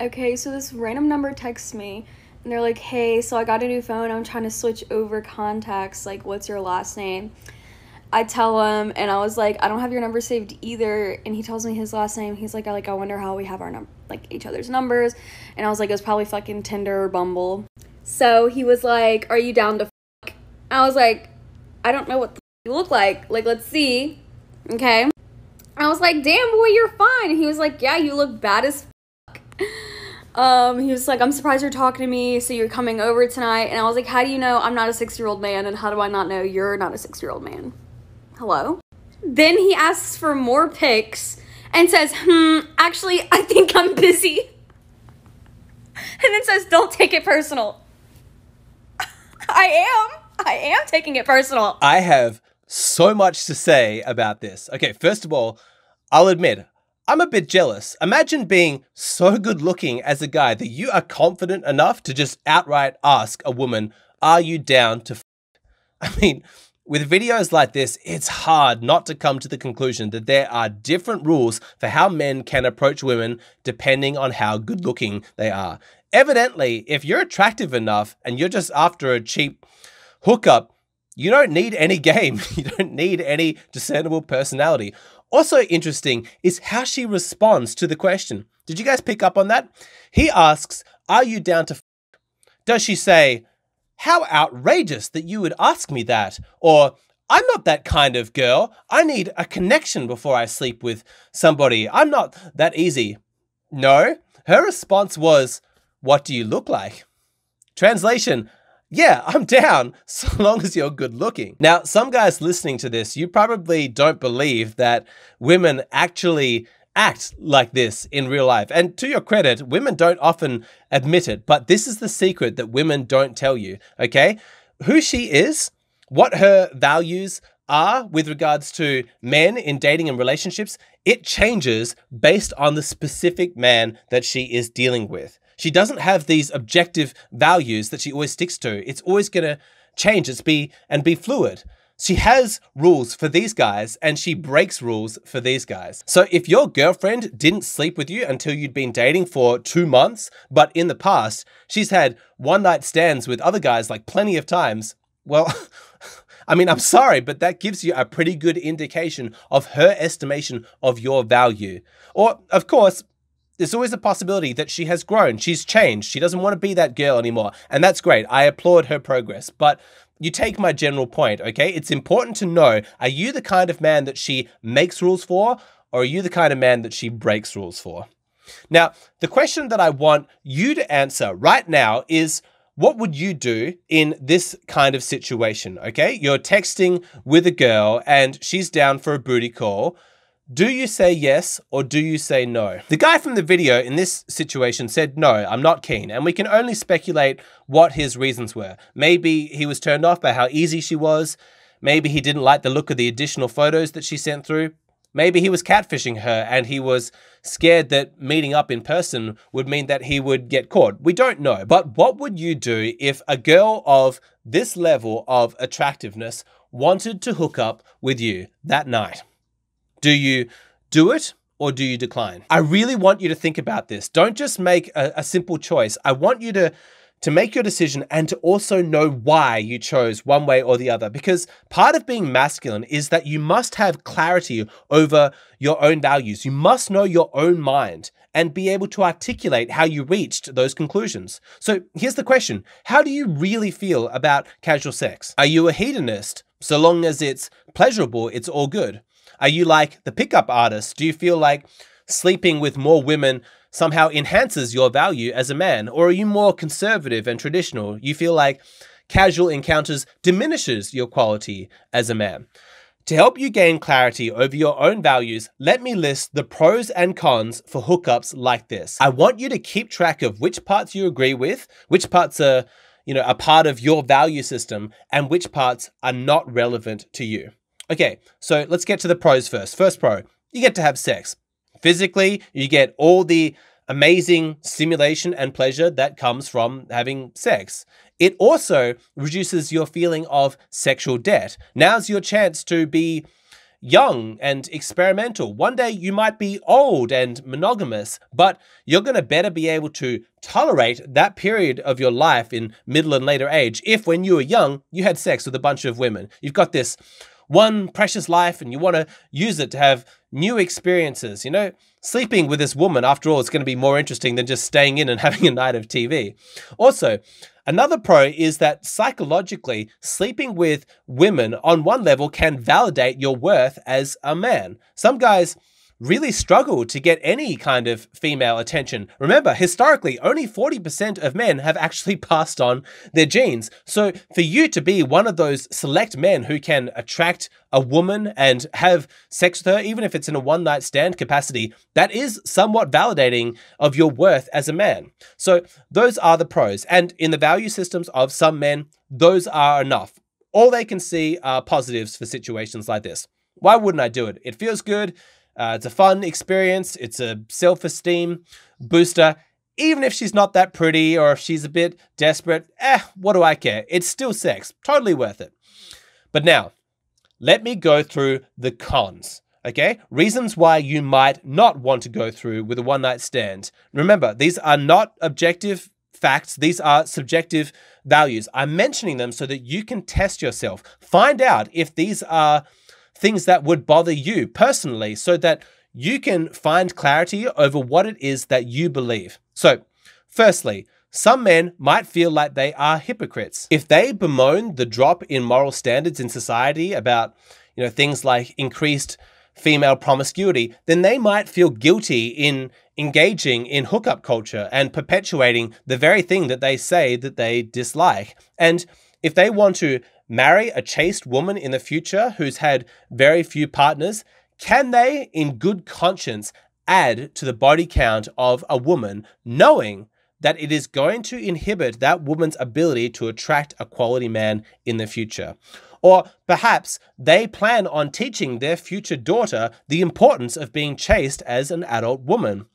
Okay, so this random number texts me and they're like, hey, so I got a new phone. I'm trying to switch over contacts. Like, what's your last name? I tell him, and I was like, I don't have your number saved either. And he tells me his last name. He's like, I wonder how we have our each other's numbers. And I was like, it was probably fucking Tinder or Bumble. So he was like, are you down to fuck? I was like, I don't know what the you look like. Like, let's see. Okay. I was like, damn, boy, you're fine. And he was like, yeah, you look bad as fuck. He was like, I'm surprised you're talking to me, so you're coming over tonight. And I was like, how do you know I'm not a 6-year-old man, and how do I not know you're not a 6-year-old man? Hello? Then he asks for more pics and says, actually, I think I'm busy. And then says, don't take it personal. I am taking it personal. I have so much to say about this. Okay, first of all, I'll admit, I'm a bit jealous. Imagine being so good looking as a guy that you are confident enough to just outright ask a woman, are you down to f? I mean, with videos like this, it's hard not to come to the conclusion that there are different rules for how men can approach women depending on how good looking they are. Evidently, if you're attractive enough and you're just after a cheap hookup, you don't need any game. You don't need any discernible personality. Also interesting is how she responds to the question. Did you guys pick up on that? He asks, are you down to f? Does she say, how outrageous that you would ask me that? Or, I'm not that kind of girl. I need a connection before I sleep with somebody. I'm not that easy. No, her response was, what do you look like? Translation, yeah, I'm down, so long as you're good looking. Now, some guys listening to this, you probably don't believe that women actually act like this in real life. And to your credit, women don't often admit it, but this is the secret that women don't tell you, okay? Who she is, what her values are with regards to men in dating and relationships, it changes based on the specific man that she is dealing with. She doesn't have these objective values that she always sticks to. It's always going to change and be fluid. She has rules for these guys and she breaks rules for these guys. So if your girlfriend didn't sleep with you until you'd been dating for 2 months, but in the past, she's had one-night stands with other guys like plenty of times, well, I mean, I'm sorry, but that gives you a pretty good indication of her estimation of your value. Or, of course, there's always a possibility that she has grown, she's changed, she doesn't want to be that girl anymore. And that's great, I applaud her progress. But you take my general point, okay? It's important to know, are you the kind of man that she makes rules for, or are you the kind of man that she breaks rules for? Now, the question that I want you to answer right now is, what would you do in this kind of situation, okay? You're texting with a girl and she's down for a booty call. Do you say yes or do you say no? The guy from the video in this situation said, no, I'm not keen. And we can only speculate what his reasons were. Maybe he was turned off by how easy she was. Maybe he didn't like the look of the additional photos that she sent through. Maybe he was catfishing her and he was scared that meeting up in person would mean that he would get caught. We don't know. But what would you do if a girl of this level of attractiveness wanted to hook up with you that night? Do you do it or do you decline? I really want you to think about this. Don't just make a simple choice. I want you to make your decision and to also know why you chose one way or the other. Because part of being masculine is that you must have clarity over your own values. You must know your own mind and be able to articulate how you reached those conclusions. So here's the question. How do you really feel about casual sex? Are you a hedonist? So long as it's pleasurable, it's all good. Are you like the pickup artist? Do you feel like sleeping with more women somehow enhances your value as a man? Or are you more conservative and traditional? You feel like casual encounters diminishes your quality as a man? To help you gain clarity over your own values, let me list the pros and cons for hookups like this. I want you to keep track of which parts you agree with, which parts are, a part of your value system, and which parts are not relevant to you. Okay, so let's get to the pros first. First pro, you get to have sex. Physically, you get all the amazing stimulation and pleasure that comes from having sex. It also reduces your feeling of sexual debt. Now's your chance to be, young and experimental. One day you might be old and monogamous, but you're going to better be able to tolerate that period of your life in middle and later age if when you were young, you had sex with a bunch of women. You've got this one precious life and you want to use it to have new experiences. You know, sleeping with this woman, after all, is going to be more interesting than just staying in and having a night of TV. Also, another pro is that psychologically, sleeping with women on one level can validate your worth as a man. Some guys really struggle to get any kind of female attention. Remember, historically, only 40% of men have actually passed on their genes. So for you to be one of those select men who can attract a woman and have sex with her, even if it's in a one-night stand capacity, that is somewhat validating of your worth as a man. So those are the pros. And in the value systems of some men, those are enough. All they can see are positives for situations like this. Why wouldn't I do it? It feels good. It's a fun experience. It's a self-esteem booster. Even if she's not that pretty or if she's a bit desperate, what do I care? It's still sex. Totally worth it. But now, let me go through the cons, okay? Reasons why you might not want to go through with a one-night stand. Remember, these are not objective facts. These are subjective values. I'm mentioning them so that you can test yourself. Find out if these are things that would bother you personally so that you can find clarity over what it is that you believe. So, firstly, some men might feel like they are hypocrites. If they bemoan the drop in moral standards in society about, things like increased female promiscuity, then they might feel guilty in engaging in hookup culture and perpetuating the very thing that they say that they dislike. And if they want to marry a chaste woman in the future who's had very few partners, can they, in good conscience, add to the body count of a woman, knowing that it is going to inhibit that woman's ability to attract a quality man in the future? Or perhaps they plan on teaching their future daughter the importance of being chaste as an adult woman.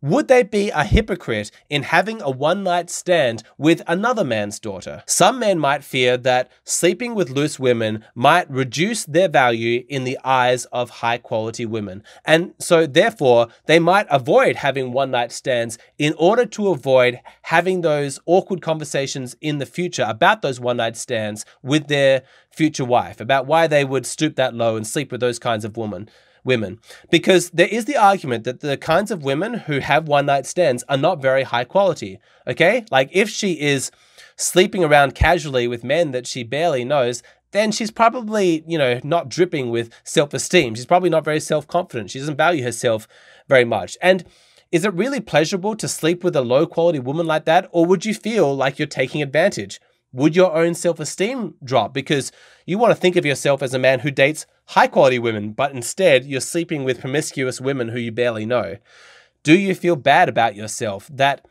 Would they be a hypocrite in having a one-night stand with another man's daughter? Some men might fear that sleeping with loose women might reduce their value in the eyes of high-quality women. And so therefore, they might avoid having one-night stands in order to avoid having those awkward conversations in the future about those one-night stands with their future wife, about why they would stoop that low and sleep with those kinds of women. Because there is the argument that the kinds of women who have one-night stands are not very high quality, okay? Like if she is sleeping around casually with men that she barely knows, then she's probably, not dripping with self-esteem. She's probably not very self-confident. She doesn't value herself very much. And is it really pleasurable to sleep with a low-quality woman like that? Or would you feel like you're taking advantage? Would your own self-esteem drop because you want to think of yourself as a man who dates high-quality women, but instead you're sleeping with promiscuous women who you barely know? Do you feel bad about yourself that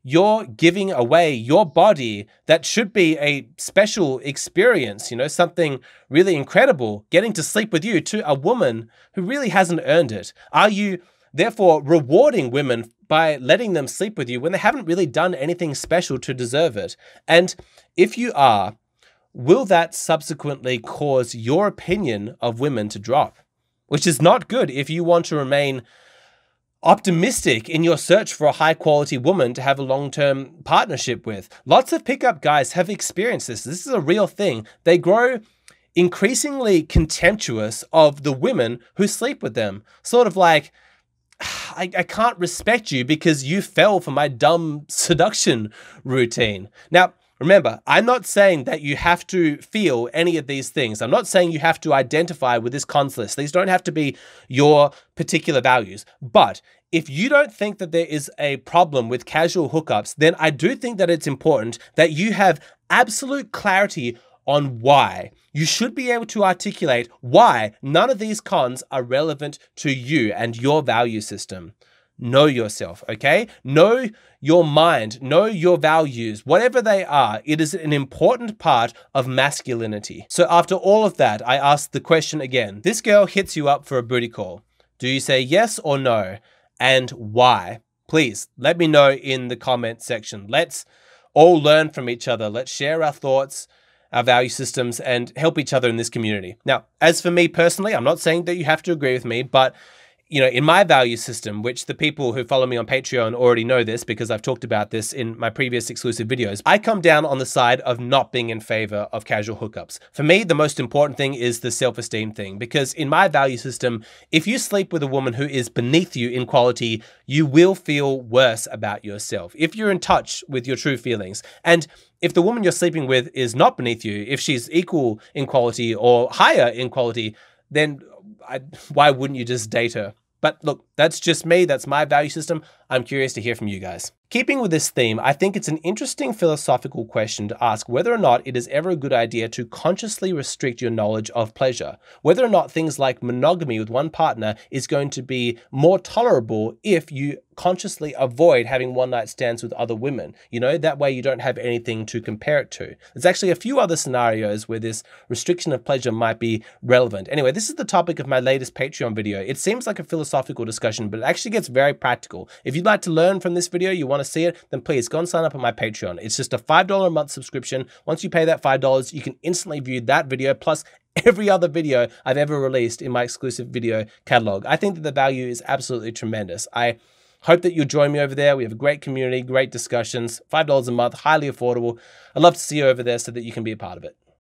you're giving away your body that should be a special experience, something really incredible, getting to sleep with you to a woman who really hasn't earned it? Are you therefore rewarding women by letting them sleep with you when they haven't really done anything special to deserve it? And if you are, will that subsequently cause your opinion of women to drop? Which is not good if you want to remain optimistic in your search for a high-quality woman to have a long-term partnership with. Lots of pickup guys have experienced this. This is a real thing. They grow increasingly contemptuous of the women who sleep with them. Sort of like, I can't respect you because you fell for my dumb seduction routine. Now, remember, I'm not saying that you have to feel any of these things. I'm not saying you have to identify with this cons list. These don't have to be your particular values. But if you don't think that there is a problem with casual hookups, then I do think that it's important that you have absolute clarity on why. You should be able to articulate why none of these cons are relevant to you and your value system. Know yourself, okay? Know your mind, know your values, whatever they are. It is an important part of masculinity. So after all of that, I ask the question again. This girl hits you up for a booty call. Do you say yes or no? And why? Please let me know in the comment section. Let's all learn from each other. Let's share our thoughts our value systems and help each other in this community. Now, as for me personally, I'm not saying that you have to agree with me, but in my value system, which the people who follow me on Patreon already know this because I've talked about this in my previous exclusive videos, I come down on the side of not being in favor of casual hookups. For me, the most important thing is the self-esteem thing, because in my value system, if you sleep with a woman who is beneath you in quality, you will feel worse about yourself if you're in touch with your true feelings. And if the woman you're sleeping with is not beneath you, if she's equal in quality or higher in quality, then why wouldn't you just date her? But look, that's just me. That's my value system. I'm curious to hear from you guys. Keeping with this theme, I think it's an interesting philosophical question to ask whether or not it is ever a good idea to consciously restrict your knowledge of pleasure. Whether or not things like monogamy with one partner is going to be more tolerable if you consciously avoid having one-night stands with other women. That way you don't have anything to compare it to. There's actually a few other scenarios where this restriction of pleasure might be relevant. Anyway, this is the topic of my latest Patreon video. It seems like a philosophical discussion, but it actually gets very practical. If you'd like to learn from this video, you want to see it, then please go and sign up on my Patreon. It's just a $5 a month subscription. Once you pay that $5, you can instantly view that video plus every other video I've ever released in my exclusive video catalog. I think that the value is absolutely tremendous. I hope that you'll join me over there. We have a great community, great discussions, $5 a month, highly affordable. I'd love to see you over there so that you can be a part of it.